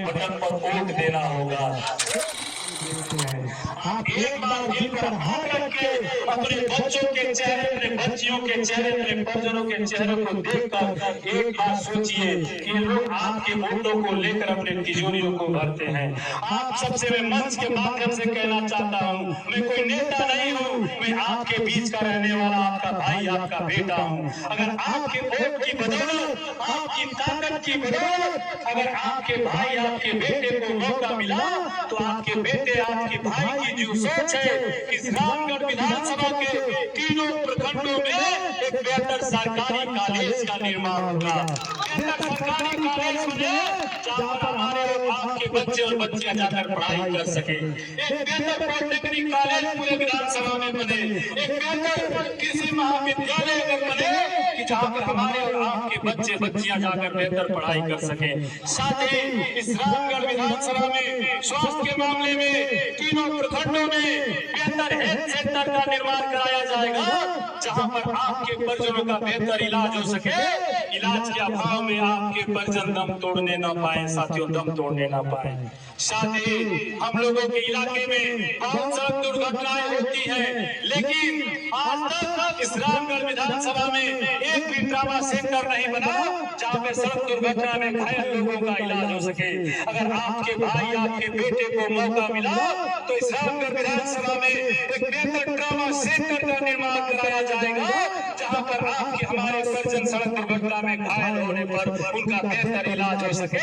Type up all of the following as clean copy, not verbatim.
Button पर vote देना होगा। आप एक बार दिल पर हाथ रख के अपने बच्चों के चेहरे, अपने बच्चियों के चेहरे, अपने परिजनों के चेहरे को देखकर एक बार सोचिए कि लोग आपके वोटों को लेकर अपने तिजोरियों को भरते हैं। आप सबसे मैं मंच के माध्यम से कहना चाहता हूँ, मैं कोई नेता नहीं हूँ, मैं आपके बीच का रहने वाला आपका भाई, आपका बेटा हूँ। अगर आपके वोट की बदौलत, आपकी ताकत की बदौलत अगर आपके भाई, आपके बेटे को मौका मिला तो आपके बेटे, आपके भाई की जो सोच है इस रामगढ़ विधानसभा के तीनों प्रखंडों में एक बेहतर सरकारी कॉलेज का निर्माण होगा। बेहतर सरकारी कॉलेज बने जहाँ पर हमारे और आपके बच्चे और बच्चियां जाकर पढ़ाई कर सके। एक बेहतर पॉलिटेक्निक कॉलेज पूरे विधानसभा में बने। एक बेहतर कृषि महाविद्यालय अगर बने कि जहाँ पर हमारे और आपके बच्चे बच्चियां जाकर बेहतर पढ़ाई कर सके। साथ ही इस रामगढ़ विधानसभा में स्वास्थ्य के मामले में तीनों प्रखंडों में बेहतर हेल्थ सेंटर का निर्माण कराया जाएगा, जहां पर आपके परिजनों का बेहतर इलाज हो सके। इलाज के अभाव में आपके परिजन दम तोड़ने न पाए, साथियों दम तोड़ने न पाए। साथ ही हम लोगों के इलाके में बहुत सड़क दुर्घटनाएं होती हैं, लेकिन आज तक इस रामगढ़ विधानसभा में एक भी ट्रामा सेंटर नहीं बना जहाँ पे सड़क दुर्घटना में घायल लोगों का इलाज हो सके। अगर आपके भाई, आपके बेटे को मौका मिला तो इस रामगढ़ विधानसभा में एक बेहतर ट्रामा सेंटर का निर्माण कराया जाएगा, जहाँ पर आपके हमारे परिजन सड़क दुर्घटना में घायल होने पर उनका बेहतर इलाज हो सके।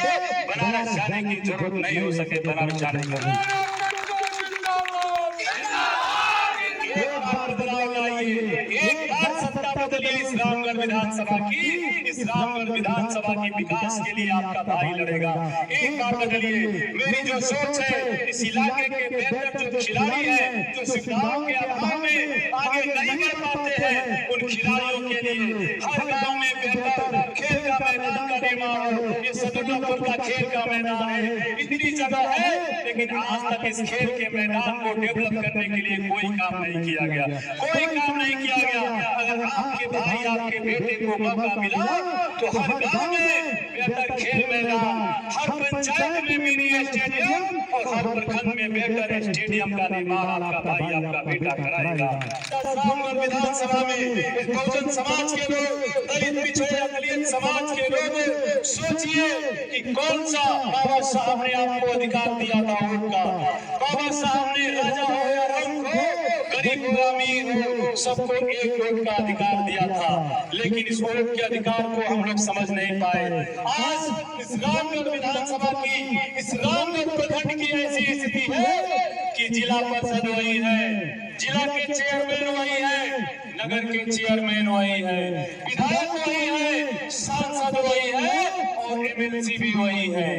बनारस जाने की जरूरत नहीं हो सके, बनारस जाने की एक बार सत्ता बदलिए इस रामगढ़ विधानसभा की। इस रामगढ़ विधानसभा की विकास के लिए आपका भाई लड़ेगा। एक बार बदलिए। मेरी जो सोच है, इस इलाके के बेहतर जो खिलाड़ी हैं, जो सुविधाओं के अभाव में आगे नहीं बढ़ पाते हैं, उन खिलाड़ियों के लिए हर गांव में बेहतर खेल का मैदान का निर्माण हो। ये सदुल्लापुर का खेल का मैदान है, इतनी जगह है, लेकिन आज तक इस खेल के मैदान को डेवलप करने के लिए कोई काम नहीं किया गया, कोई काम नहीं किया गया। अगर आपके भाई, आपके बेटे को मौका मिला तो हर गांव में बेहतर खेल मैदान, हर पंचायत में मिनी स्टेडियम और हर प्रखंड में बेहतर स्टेडियम का निर्माण आपका भाई, आपका बेटा कराएगा। रामगढ़ विधानसभा में बहुजन समाज के लोग, दलित पिछड़े दलित समाज के लोग सोचिए कि कौन सा बाबा साहब ने आपको अधिकार दिया था वोट का। बाबा साहब ने राजा हो या रंग हो, गरीब हो अमीर हो, सबको एक वोट का अधिकार दिया था, लेकिन इस वोट के अधिकार को हम लोग समझ नहीं पाए। आज इस रामगढ़ विधानसभा की, इस रामगढ़ प्रखंड की ऐसी स्थिति है कि जिला परिषद वही है, जिला के चेयरमैन वही है, नगर के चेयरमैन वही है, विधायक वही है, सांसद वही है और एमएलसी भी वही है।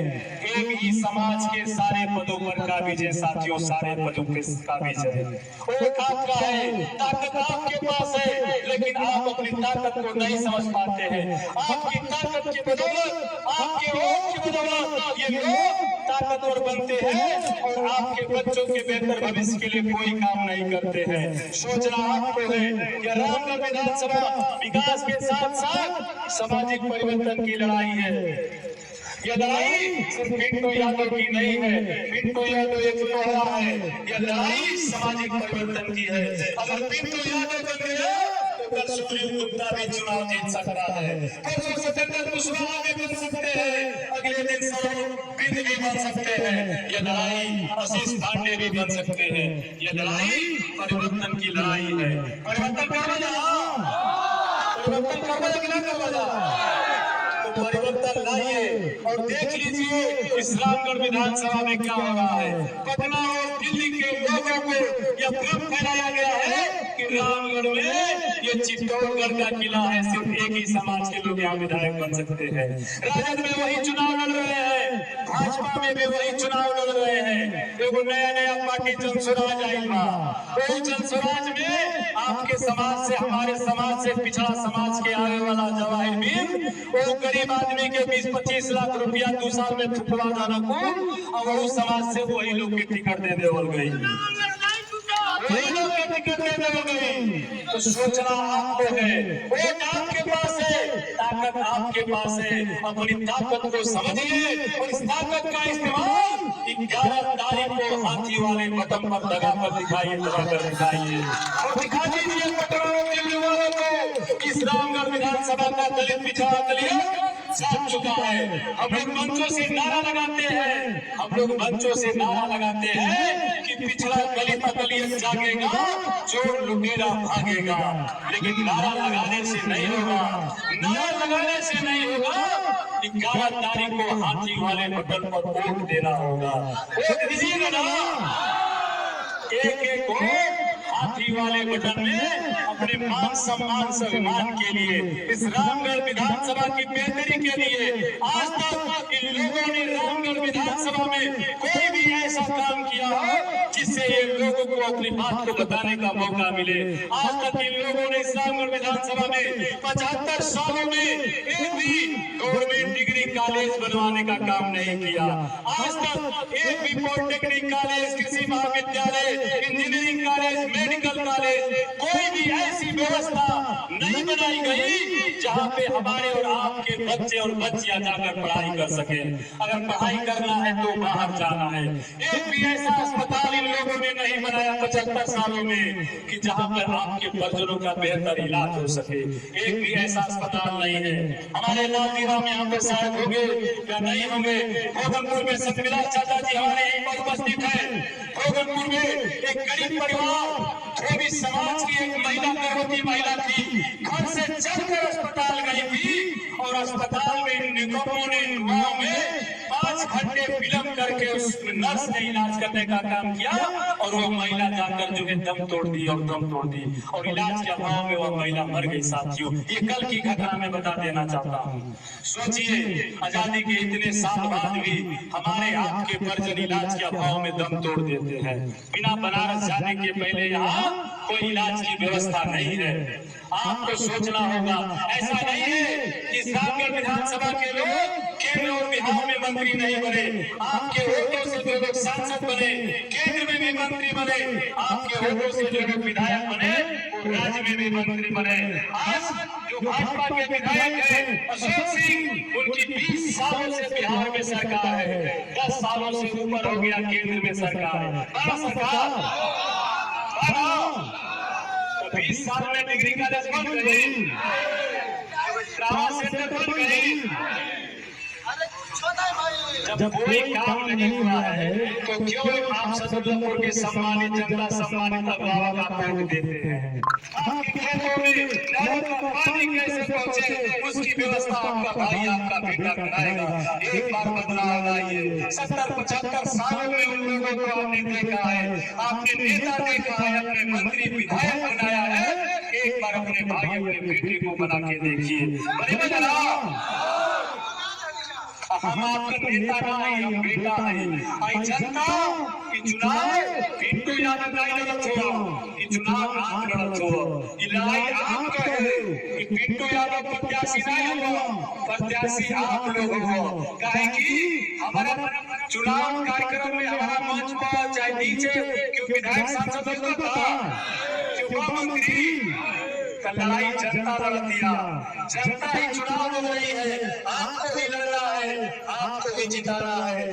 एक ही समाज के सारे पदों पर काबिज है साथियों, सारे पदों पे काबिज है। वोट आपका है, ताकत आपके पास है, लेकिन आप अपनी ताकत को नहीं समझ पाते हैं। आपकी ताकत की बदौलत, आपके वोट की बदौलत ये लोग ताकतवर बनते हैं और आपके बच्चों के बेहतर भविष्य के लिए कोई काम नहीं करते हैं। सोचना आपको है कि रामगढ़ विधानसभा विकास के साथ साथ सामाजिक परिवर्तन की लड़ाई है। यह लड़ाई सिर्फ पिंटू यादव की नहीं है, पिंटू यादव एक लोहा है, यह लड़ाई सामाजिक परिवर्तन की है। अगर पिंटू यादव बन गया तो कल सुप्रीम गुप्ता भी चुनाव जीत सकता है, परसों सत्येंद्र कुशवाहा भी बन सकते हैं, अगले दिन बिंद भी बन सकते हैं, यह लड़ाई आशीष पांडे भी बन सकते हैं। यह लड़ाई परिवर्तन की लड़ाई है। परिवर्तन करना तो परिवर्तन लाइए और देख लीजिए इस रामगढ़ विधानसभा में क्या हो रहा है। पटना और दिल्ली के लोगों को यह भ्रम फैलाया गया है कि रामगढ़ में ये चित्तौड़गढ़ का किला है, सिर्फ एक ही समाज के लोग यहाँ विधायक बन सकते हैं। राजद में वही चुनाव लड़ रहे हैं, भाजपा में भी वही चुनाव लड़ रहे हैं। एगो नया नया पार्टी जनस्वराज आई बा, वही जनस्वराज में आपके समाज से, हमारे समाज से, पिछड़ा समाज के आने वाला जवाहिर भीम, वो गरीब आदमी के 20-25 लाख रुपया 2 साल में फुकवा जाना को और वो समाज से वही लोग के टिकट दे देवल गई। कई लोग के टिकटें हो गई। तो सोचना आपको है, वोट आपके पास है, ताकत आपके पास है। अपनी ताकत को समझिए और इस ताकत का इस्तेमाल 11 तारीख को हाथी वाले बटन पर लगाकर दिखाइए, दबाकर दिखाइए और दिखा दीजिए पटवारों के युवाओं को। इस रामगढ़ विधानसभा का दलित पिछड़ा दलित जाग चुका है। हम लोग मंचों से नारा लगाते हैं, हम लोग मंचों से नारा लगाते हैं कि पिछड़ा दलित दलित जागेगा, चोर लुटेरा भागेगा। लेकिन नारा लगाने से नहीं होगा, नारा लगाने से नहीं होगा। 11 तारीख को हाथी वाले बटन पर वोट देना होगा। वोट दीजिएगा ना, एक एक वोट हाथी वाले बटन में अपने मान सम्मान स्वाभिमान के लिए, इस रामगढ़ विधानसभा की बेहतरी के लिए। आज तक इन लोगों ने रामगढ़ विधानसभा में कोई भी ऐसा काम किया हो जिससे ये लोगों को अपनी बात को बताने का मौका मिले। आज तक इन लोगों ने इस रामगढ़ विधानसभा में 75 सालों में एक भी गवर्नमेंट डिग्री कॉलेज बनवाने का काम नहीं किया। आज तक एक भी पॉलिटेक्निक कॉलेज, कृषि महाविद्यालय, इंजीनियरिंग कॉलेज, मेडिकल कॉलेज, कोई भी ऐसी व्यवस्था नहीं बनाई गई जहां पे हमारे और आपके बच्चे और बच्चियां जाकर पढ़ाई कर सके। अगर पढ़ाई करना है तो बाहर जाना है। एक भी ऐसा अस्पताल इन लोगों ने नहीं बनाया 75 सालों में कि जहां पर आपके परिजनों का बेहतर इलाज हो सके। एक भी ऐसा अस्पताल नहीं है। हमारे नातीराम यहाँ पे शायद होंगे या नहीं होंगे। भोगनपुर में सतमिला चाचा जी हमारे यहीं पर उपस्थित है। भोगनपुर में एक गरीब परिवार, धोबी समाज की एक महिला, गर्भवती महिला थी, घर से चलकर अस्पताल गई थी और अस्पताल में निगमों ने गांव में 5 घंटे विलंब करके उस नर्स ने इलाज करने का काम किया और वो महिला जाकर जो है दम तोड़ दी और इलाज के अभाव में वह महिला मर गई। साथियों, ये कल की घटना मैं बता देना चाहता हूँ। सोचिए, आजादी के इतने साल बाद भी हमारे आपके परिजन इलाज के अभाव में दम तोड़ देते हैं। बिना बनारस जाने के पहले यहाँ कोई इलाज की व्यवस्था नहीं है। आपको सोचना होगा, ऐसा नहीं है कि रामगढ़ विधानसभा के लोग केंद्र और बिहार में मंत्री नहीं बने। आपके वोटों से जो लोग सांसद बने, केंद्र में भी मंत्री बने, आपके वोटों से जो लोग विधायक बने वो राज्य में भी मंत्री बने। आज जो भाजपा के विधायक है अशोक सिंह, उनकी 20 सालों से बिहार में सरकार है, 10 सालों से ऊपर हो गया केंद्र में सरकार है। सरकार 20 साल में डिग्री कॉलेज बन गई, ट्रामा सेंटर बन गई। जब कोई काम नहीं हुआ है तो क्यों आप सदुल्लापुर के सम्मानित जनता सम्मानित अभिभावक का वोट देते हैं? आपके खेतों में नहरों का पानी कैसे पहुंचे उसकी व्यवस्था आपका भाई, आपका बेटा कराएगा। एक बार बदलाव लाइए। 70-75 सालों में उन लोगों को आपने देखा है, आपने नेता देखा है, अपने मंत्री विधायक बनाया है। एक बार अपने भाई अपने बेटे को बना के देखिए। हम आपका नेता नहीं, हम बेटा है। आई जनता की चुनाव पिंटू यादव का लड़त हो, ये चुनाव आप लड़त हो, इलाही आपका है। ये पिंटू यादव प्रत्याशी नहीं हो, प्रत्याशी आप लोग हो। काहे कि हमारा चुनाव कार्यक्रम में हमारा मंच पर चाहे नीचे क्यों विधायक सांसद होता था, क्यों मंत्री का लड़ाई जनता लड़ दिया। जनता ही चुनाव लड़ रही है, आपको भी लड़ना है, आपको भी जिताना है।